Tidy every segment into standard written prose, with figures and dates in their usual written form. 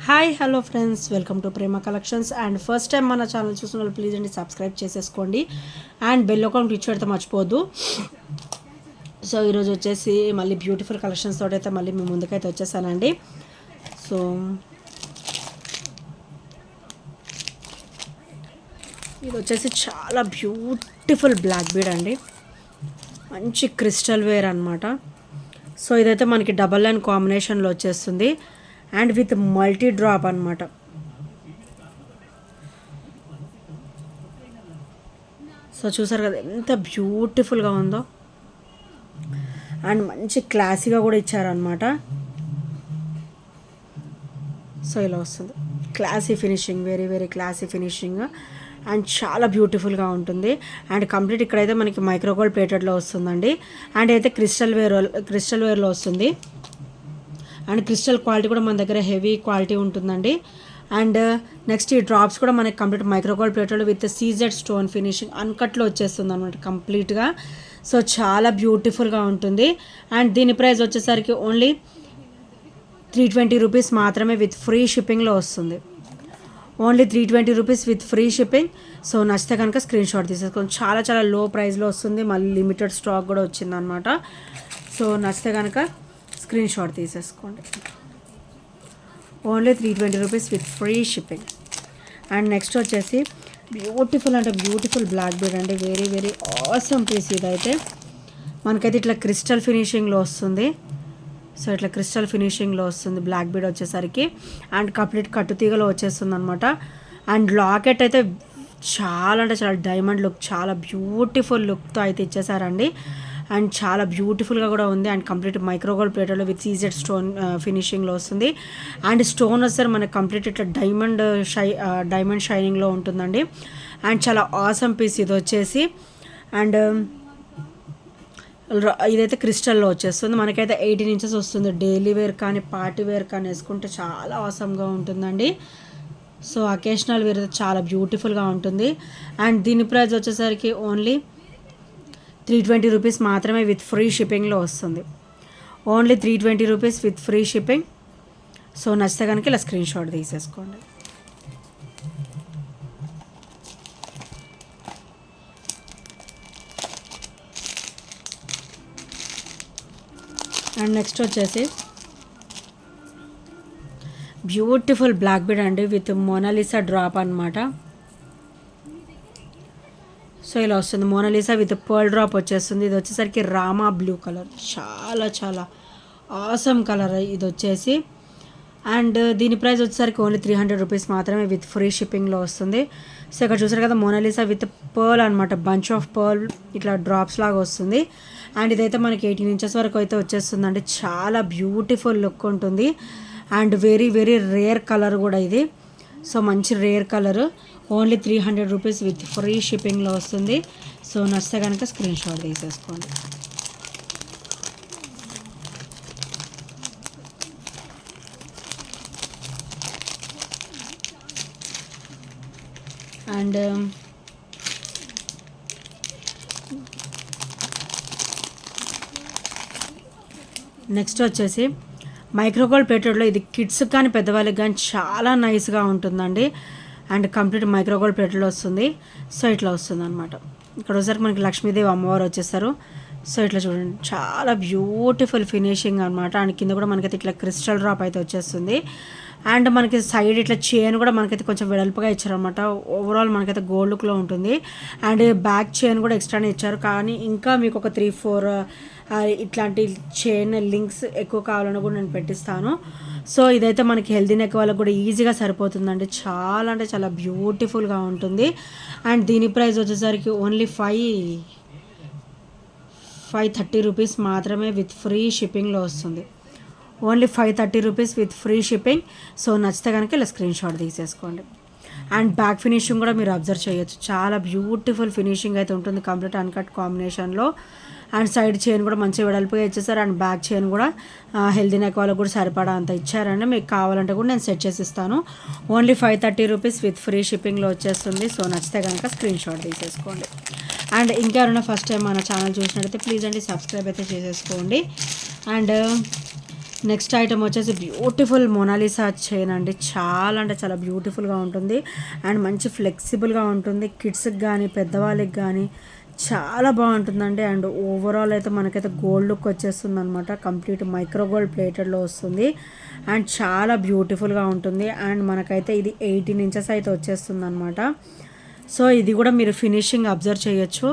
Hi hello friends, welcome to Prema collections. And first time మన channel చూసిన వాళ్ళు please అండి సబ్స్క్రైబ్ చేసేసుకోండి అండ్ బెల్ అకౌంట్ రీచ్ పెడితే మర్చిపోవద్దు. సో ఈరోజు వచ్చేసి మళ్ళీ బ్యూటిఫుల్ కలెక్షన్స్ తోటి అయితే మళ్ళీ మీ ముందుకైతే వచ్చేసానండి. సో ఇది వచ్చేసి చాలా బ్యూటిఫుల్ బ్లాక్ బీడ్ అండి, మంచి క్రిస్టల్ వేర్ అనమాట. సో ఇదైతే మనకి డబల్ లైన్ కాంబినేషన్లో వచ్చేస్తుంది అండ్ విత్ మల్టీ డ్రాప్ అనమాట. సో చూసారు కదా ఎంత బ్యూటిఫుల్గా ఉందో అండ్ మంచి క్లాసీగా కూడా ఇచ్చారనమాట. సో ఇలా వస్తుంది classy finishing, very very classy finishing and చాలా బ్యూటిఫుల్గా ఉంటుంది. అండ్ కంప్లీట్ ఇక్కడైతే మనకి మైక్రోగోల్డ్ ప్లేటెడ్లో వస్తుందండి. అండ్ అయితే క్రిస్టల్ వేర్లో వస్తుంది అండ్ క్రిస్టల్ క్వాలిటీ కూడా మన దగ్గర హెవీ క్వాలిటీ ఉంటుందండి. అండ్ నెక్స్ట్ ఈ డ్రాప్స్ కూడా మనకి complete microgold plated with CZ stone finishing అన్కట్లో వచ్చేస్తుంది అనమాట కంప్లీట్గా. సో చాలా బ్యూటిఫుల్గా ఉంటుంది. అండ్ దీని ప్రైస్ వచ్చేసరికి ఓన్లీ 320 రూపీస్ మాత్రమే విత్ ఫ్రీ షిప్పింగ్లో వస్తుంది. Only 320 rupees with free shipping. So నచ్చితే కనుక స్క్రీన్ షాట్ తీసేసుకోండి. చాలా చాలా లో ప్రైస్లో వస్తుంది, మళ్ళీ లిమిటెడ్ స్టాక్ కూడా వచ్చిందనమాట. సో నచ్చితే కనుక స్క్రీన్ షాట్ తీసేసుకోండి. Only 320 rupees with free shipping. And next వచ్చేసి బ్యూటిఫుల్ అంటే బ్యూటిఫుల్ బ్లాక్ బీడ్ అండి, వెరీ వెరీ ఆసమ్ పీస్. ఇదైతే మనకైతే ఇట్లా క్రిస్టల్ ఫినిషింగ్లో వస్తుంది. సో ఇట్లా క్రిస్టల్ ఫినిషింగ్లో వస్తుంది బ్లాక్ బీడ్ వచ్చేసరికి. అండ్ కంప్లీట్ కట్టుతీగలో వచ్చేస్తుంది అనమాట. అండ్ లాకెట్ అయితే చాలా అంటే చాలా డైమండ్ లుక్, చాలా బ్యూటిఫుల్ లుక్తో అయితే ఇచ్చేసారండి. అండ్ చాలా బ్యూటిఫుల్గా కూడా ఉంది. అండ్ కంప్లీట్ మైక్రోగోల్డ్ ప్లేటెడ్లో విత్ సీజెడ్ స్టోన్ ఫినిషింగ్లో వస్తుంది. అండ్ స్టోన్ వచ్చేసరి మనకి కంప్లీట్ ఇట్లా డైమండ్ షైనింగ్లో ఉంటుందండి. అండ్ చాలా ఆసమ్ పీస్ ఇది వచ్చేసి. అండ్ ఇదైతే క్రిస్టల్లో వచ్చేస్తుంది. మనకైతే 18 ఇంచెస్ వస్తుంది. డైలీ వేర్ కానీ పార్టీ వేర్ కానీ వేసుకుంటే చాలా ఆసమ్గా ఉంటుందండి. సో అకేషనల్ వేర్ అయితే చాలా బ్యూటిఫుల్గా ఉంటుంది. అండ్ దీని ప్రైస్ వచ్చేసరికి ఓన్లీ 320 రూపీస్ మాత్రమే విత్ ఫ్రీ షిప్పింగ్లో వస్తుంది. Only 320 rupees with free shipping. So నచ్చితే కనుక ఇలా స్క్రీన్ షాట్ తీసేసుకోండి. అండ్ నెక్స్ట్ వచ్చేసి బ్యూటిఫుల్ బ్లాక్ బీడ్ అండి విత్ మోనాలిసా డ్రాప్ అనమాట. సో ఇలా వస్తుంది మోనాలిసా విత్ పర్ల్ డ్రాప్ వచ్చేస్తుంది. ఇది వచ్చేసరికి రామా బ్లూ కలర్, చాలా చాలా ఆసమ్ కలర్ ఇది వచ్చేసి. అండ్ దీని ప్రైస్ వచ్చేసరికి ఓన్లీ 300 రూపీస్ మాత్రమే విత్ ఫ్రీ షిప్పింగ్లో వస్తుంది. సో ఇక్కడ చూసారు కదా మోనాలిసా విత్ పర్ల్ అనమాట, బంచ్ ఆఫ్ పర్ల్ ఇట్లా డ్రాప్స్ లాగా వస్తుంది. అండ్ ఇదైతే మనకి 18 ఇంచెస్ వరకు అయితే వచ్చేస్తుందండి. చాలా బ్యూటిఫుల్ లుక్ ఉంటుంది. And very very rare colour కూడా ఇది. సో మంచి rare colour. Only 300 rupees with free షిప్పింగ్లో వస్తుంది. సో నచ్చితే కనుక స్క్రీన్ షాట్ తీసేసుకోండి. అండ్ నెక్స్ట్ వచ్చేసి మైక్రోగోల్డ్ ప్లేటెడ్లో ఇది కిడ్స్కి కానీ పెద్దవాళ్ళకి కానీ చాలా నైస్గా ఉంటుందండి. అండ్ కంప్లీట్ మైక్రోగోల్డ్ ప్లేటెడ్లో వస్తుంది. సో ఇట్లా వస్తుంది అనమాట. ఇక్కడ వచ్చేసరికి మనకి లక్ష్మీదేవి అమ్మవారు వచ్చేస్తారు. సో ఇట్లా చూడండి చాలా బ్యూటిఫుల్ ఫినిషింగ్ అనమాట. అండ్ కింద కూడా మనకైతే ఇట్లా క్రిస్టల్ డ్రాప్ అయితే వచ్చేస్తుంది. అండ్ మనకి సైడ్ ఇట్లా చైన్ కూడా మనకైతే కొంచెం వెడల్పుగా ఇచ్చారనమాట. ఓవరాల్ మనకైతే గోల్డ్ లుక్లో ఉంటుంది. అండ్ బ్యాక్ చైన్ కూడా ఎక్స్ట్రానే ఇచ్చారు. కానీ ఇంకా మీకు ఒక 3-4 ఇట్లాంటి చైన్ లింక్స్ ఎక్కువ కావాలని కూడా నేను పెట్టిస్తాను. సో ఇదైతే మనకి హెల్దీ నెక్ వాళ్ళకి కూడా ఈజీగా సరిపోతుందండి. చాలా అంటే చాలా బ్యూటిఫుల్గా ఉంటుంది. అండ్ దీని ప్రైస్ వచ్చేసరికి ఓన్లీ 530 రూపీస్ మాత్రమే విత్ ఫ్రీ షిప్పింగ్లో వస్తుంది. Only 530 rupees with free shipping. So నచ్చితే కనుక ఇలా స్క్రీన్ షాట్ తీసేసుకోండి. అండ్ బ్యాక్ ఫినిషింగ్ కూడా మీరు అబ్జర్వ్ చేయొచ్చు, చాలా బ్యూటిఫుల్ ఫినిషింగ్ అయితే ఉంటుంది కంప్లీట్ అన్కట్ కాంబినేషన్లో. అండ్ సైడ్ చైన్ కూడా మంచిగా వెడల్పుగా ఇచ్చేసారు. అండ్ బ్యాక్ చైన్ కూడా హెల్దీ నెక్ వాళ్ళకి కూడా సరిపడా అంత ఇచ్చారండి. మీకు కావాలంటే కూడా నేను సెట్ చేసి ఇస్తాను. ఓన్లీ 530 రూపీస్ విత్ ఫ్రీ షిప్పింగ్లో వచ్చేస్తుంది. సో నచ్చితే కనుక స్క్రీన్ షాట్ తీసేసుకోండి. అండ్ ఇంకెవరైనా ఫస్ట్ టైం మన ఛానల్ చూసినట్టయితే ప్లీజ్ అండి సబ్స్క్రైబ్ అయితే చేసేసుకోండి. అండ్ నెక్స్ట్ ఐటమ్ వచ్చేసి బ్యూటిఫుల్ మొనాలిసా చైన్ అండి. చాలా అంటే చాలా బ్యూటిఫుల్గా ఉంటుంది అండ్ మంచి ఫ్లెక్సిబుల్గా ఉంటుంది. కిడ్స్కి కానీ పెద్దవాళ్ళకి కానీ చాలా బాగుంటుందండి. అండ్ ఓవరాల్ అయితే మనకైతే గోల్డ్ లుక్ వచ్చేస్తుంది అనమాట. కంప్లీట్ మైక్రో గోల్డ్ ప్లేటెడ్లో వస్తుంది అండ్ చాలా బ్యూటిఫుల్గా ఉంటుంది. అండ్ మనకైతే ఇది 18 ఇంచెస్ అయితే వచ్చేస్తుంది అనమాట. సో ఇది కూడా మీరు ఫినిషింగ్ అబ్జర్వ్ చేయొచ్చు.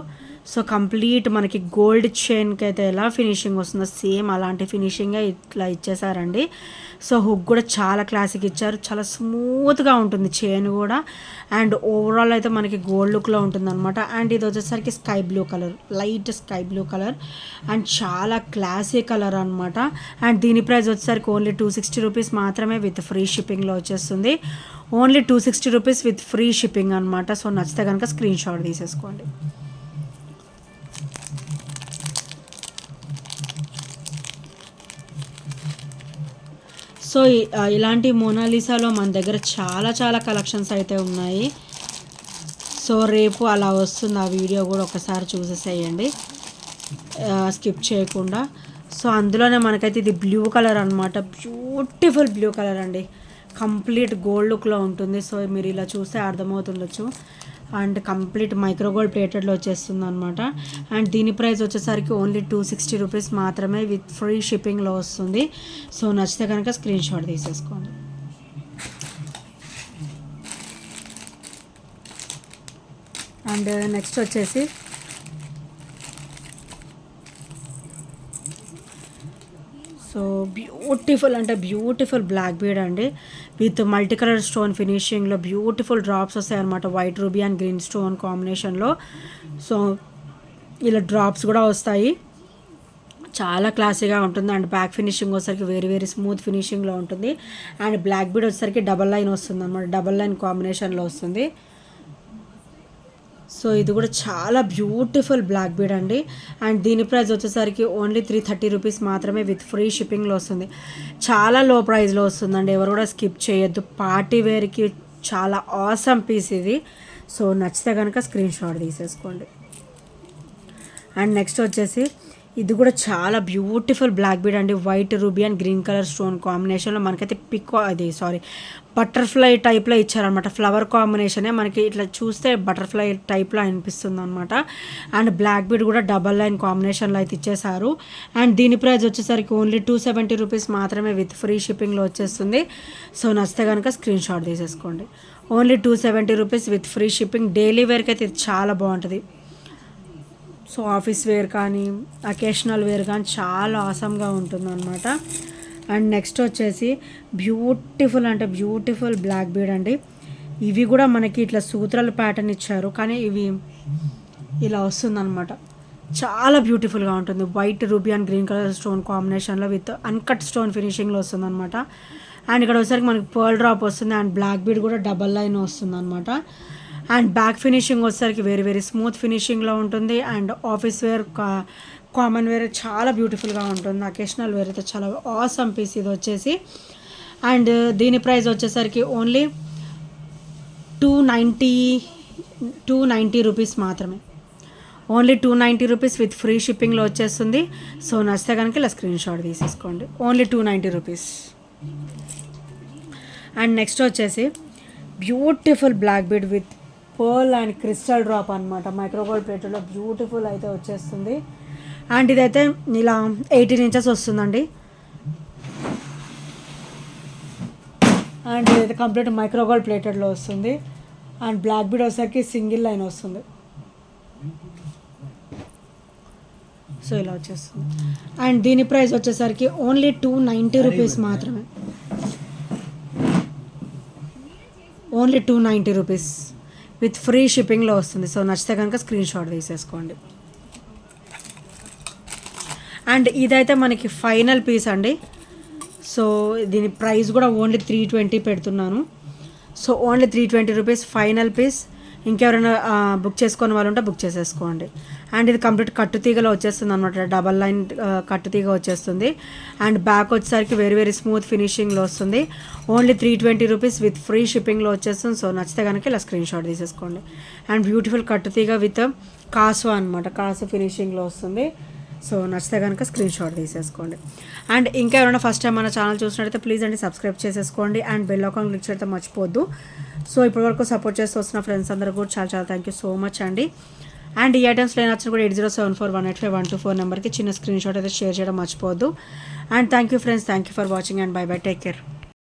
సో కంప్లీట్ మనకి గోల్డ్ చైన్కి అయితే ఎలా ఫినిషింగ్ వస్తుందో సేమ్ అలాంటి ఫినిషింగే ఇట్లా ఇచ్చేసారండి. సో హుక్ కూడా చాలా క్లాసిక్ ఇచ్చారు. చాలా స్మూత్గా ఉంటుంది చైన్ కూడా. అండ్ ఓవరాల్ అయితే మనకి గోల్డ్ లుక్లో ఉంటుంది అనమాట. అండ్ ఇది వచ్చేసరికి sky blue colour, light sky blue colour and చాలా క్లాసీ కలర్ అనమాట. అండ్ దీని ప్రైస్ వచ్చేసరికి ఓన్లీ 260 రూపీస్ మాత్రమే విత్ ఫ్రీ షిప్పింగ్లో వచ్చేస్తుంది. Only 260 rupees with free shipping అనమాట. సో నచ్చితే కనుక స్క్రీన్ షాట్ తీసేసుకోండి. సో ఇలాంటి మోనాలిసాలో మన దగ్గర చాలా చాలా కలెక్షన్స్ అయితే ఉన్నాయి. సో రేపు అలా వస్తుంది, ఆ వీడియో కూడా ఒకసారి చూసేసేయండి స్కిప్ చేయకుండా. సో అందులోనే మనకైతే ఇది బ్లూ కలర్ అనమాట. బ్యూటిఫుల్ బ్లూ కలర్ అండి. కంప్లీట్ గోల్డ్ లుక్లో ఉంటుంది. సో మీరు ఇలా చూస్తే అర్థమవుతుండొచ్చు. అండ్ కంప్లీట్ మైక్రో గోల్డ్ ప్లేటెడ్లో వచ్చేస్తుంది అనమాట. అండ్ దీని ప్రైస్ వచ్చేసరికి ఓన్లీ 260 రూపీస్ మాత్రమే విత్ ఫ్రీ షిప్పింగ్లో వస్తుంది. సో నచ్చితే కనుక స్క్రీన్ షాట్ తీసేసుకోండి. అండ్ నెక్స్ట్ వచ్చేసి సో బ్యూటిఫుల్ అంటే బ్యూటిఫుల్ బ్లాక్ బీడ్ అండి విత్ మల్టీ కలర్ స్టోన్ ఫినిషింగ్లో బ్యూటిఫుల్ డ్రాప్స్ వస్తాయి అనమాట. White ruby and green stone కాంబినేషన్లో. సో ఇలా డ్రాప్స్ కూడా వస్తాయి. చాలా క్లాసీగా ఉంటుంది. అండ్ బ్యాక్ ఫినిషింగ్ వచ్చేసరికి వెరీ వెరీ స్మూత్ ఫినిషింగ్లో ఉంటుంది. అండ్ బ్లాక్ బీడ్ వచ్చేసరికి డబల్ లైన్ వస్తుంది అనమాట. డబల్ లైన్ కాంబినేషన్లో వస్తుంది. సో ఇది కూడా చాలా బ్యూటిఫుల్ బ్లాక్ బీడ్ అండి. అండ్ దీని ప్రైస్ వచ్చేసరికి ఓన్లీ 330 రూపీస్ మాత్రమే విత్ ఫ్రీ షిప్పింగ్లో వస్తుంది. చాలా లో ప్రైస్లో వస్తుందండి. ఎవరు కూడా స్కిప్ చేయొద్దు. పార్టీ వేర్కి చాలా ఆసమ్ పీస్ ఇది. సో నచ్చితే కనుక స్క్రీన్ షాట్ తీసేసుకోండి. అండ్ నెక్స్ట్ వచ్చేసి ఇది కూడా చాలా బ్యూటిఫుల్ బ్లాక్ బీడ్ అండి. White ruby and green colour stone కాంబినేషన్లో మనకైతే బటర్ఫ్లై టైప్లో ఇచ్చారనమాట. ఫ్లవర్ కాంబినేషనే మనకి ఇట్లా చూస్తే బటర్ఫ్లై టైప్లో అనిపిస్తుంది అనమాట. అండ్ బ్లాక్ బీడ్ కూడా డబల్ లైన్ కాంబినేషన్లో అయితే ఇచ్చేసారు. అండ్ దీని ప్రైస్ వచ్చేసరికి ఓన్లీ 270 రూపీస్ మాత్రమే విత్ ఫ్రీ షిప్పింగ్లో వచ్చేస్తుంది. సో నచ్చితే కనుక స్క్రీన్ షాట్ తీసేసుకోండి. Only 270 rupees with free shipping. Daily వేర్కి అయితే ఇది చాలా బాగుంటుంది. సో ఆఫీస్ వేర్ కానీ అకేషనల్ వేర్ కానీ చాలా ఆసమ్గా ఉంటుంది అనమాట. అండ్ నెక్స్ట్ వచ్చేసి బ్యూటిఫుల్ అంటే బ్యూటిఫుల్ బ్లాక్ బీడ్ అండి. ఇవి కూడా మనకి ఇట్లా సూత్రాల ప్యాటర్న్ ఇచ్చారు కానీ ఇవి ఇలా వస్తుందన్నమాట. చాలా బ్యూటిఫుల్గా ఉంటుంది. White ruby and green colour stone కాంబినేషన్లో విత్ అన్కట్ స్టోన్ ఫినిషింగ్లో వస్తుంది అనమాట. అండ్ ఇక్కడ వచ్చేసరికి మనకి పర్ల్ డ్రాప్ వస్తుంది. అండ్ బ్లాక్ బీడ్ కూడా డబల్ లైన్ వస్తుంది అనమాట. అండ్ బ్యాక్ ఫినిషింగ్ వచ్చేసరికి వెరీ వెరీ స్మూత్ ఫినిషింగ్లో ఉంటుంది. And office wear common wear చాలా బ్యూటిఫుల్గా ఉంటుంది. అకేషనల్ వేర్ అయితే చాలా ఆసమ్ పీస్ ఇది వచ్చేసి. అండ్ దీని ప్రైస్ వచ్చేసరికి ఓన్లీ 290 రూపీస్ మాత్రమే. ఓన్లీ 290 రూపీస్ విత్ ఫ్రీ షిప్పింగ్లో వచ్చేస్తుంది. సో నచ్చితే కనుక ఇలా స్క్రీన్ షాట్ తీసేసుకోండి. Only 290 rupees. అండ్ నెక్స్ట్ వచ్చేసి beautiful black bead with pearl and crystal drop అనమాట. మైక్రోగోల్డ్ ప్లేట్లో బ్యూటిఫుల్ అయితే వచ్చేస్తుంది. అండ్ ఇదైతే ఇలా 18 ఇంచెస్ వస్తుందండి. అండ్ ఇదైతే కంప్లీట్ మైక్రోగోల్డ్ ప్లేటెడ్లో వస్తుంది. అండ్ బ్లాక్ బీడ్ వచ్చేసరికి సింగిల్ లైన్ వస్తుంది. సో ఇలా వచ్చేస్తుంది. అండ్ దీని ప్రైస్ వచ్చేసరికి ఓన్లీ 290 రూపీస్ మాత్రమే. ఓన్లీ 290 రూపీస్ విత్ ఫ్రీ షిప్పింగ్లో వస్తుంది. సో నచ్చితే కనుక స్క్రీన్ షాట్ తీసేసుకోండి. అండ్ ఇదైతే మనకి ఫైనల్ పీస్ అండి. సో దీని ప్రైస్ కూడా ఓన్లీ 320 పెడుతున్నాను. So only 320 rupees final piece. ఇంకెవరైనా బుక్ చేసుకునే వాళ్ళు ఉంటే బుక్ చేసేసుకోండి. అండ్ ఇది కంప్లీట్ కట్టుతీగలో వచ్చేస్తుంది అనమాట. డబల్ లైన్ కట్టుతీగ వచ్చేస్తుంది. అండ్ బ్యాక్ వచ్చేసరికి వెరీ వెరీ స్మూత్ ఫినిషింగ్లో వస్తుంది. ఓన్లీ 320 రూపీస్ విత్ ఫ్రీ షిప్పింగ్లో వచ్చేస్తుంది. సో నచ్చితే కనుక ఇలా స్క్రీన్ షాట్ తీసేసుకోండి. అండ్ బ్యూటిఫుల్ కట్టుతీగ విత్ కాసు అనమాట. కాసు ఫినిషింగ్లో వస్తుంది. సో నచ్చితే కనుక స్క్రీన్ షాట్ తీసేసుకోండి. అండ్ ఇంకా ఎవరైనా ఫస్ట్ టైం మన ఛానల్ చూసినట్టయితే ప్లీజ్ అండి సబ్స్క్రైబ్ చేసేసుకోండి అండ్ బెల్ ఐకాన్ క్లిక్ చేయడం మర్చిపోద్దు. సో ఇప్పటివరకు సపోర్ట్ చేస్తూ వస్తున్న ఫ్రెండ్స్ అందరూ కూడా చాలా చాలా థ్యాంక్ యూ సో మచ్ అండి. అండ్ ఈ ఐటమ్స్లో నచ్చిన కూడా 8074185124 నెంబర్కి చిన్న స్క్రీన్ షాట్ అయితే షేర్ చేయడం మర్చిపోవద్దు. And thank you friends, thank you for watching and by by, take care.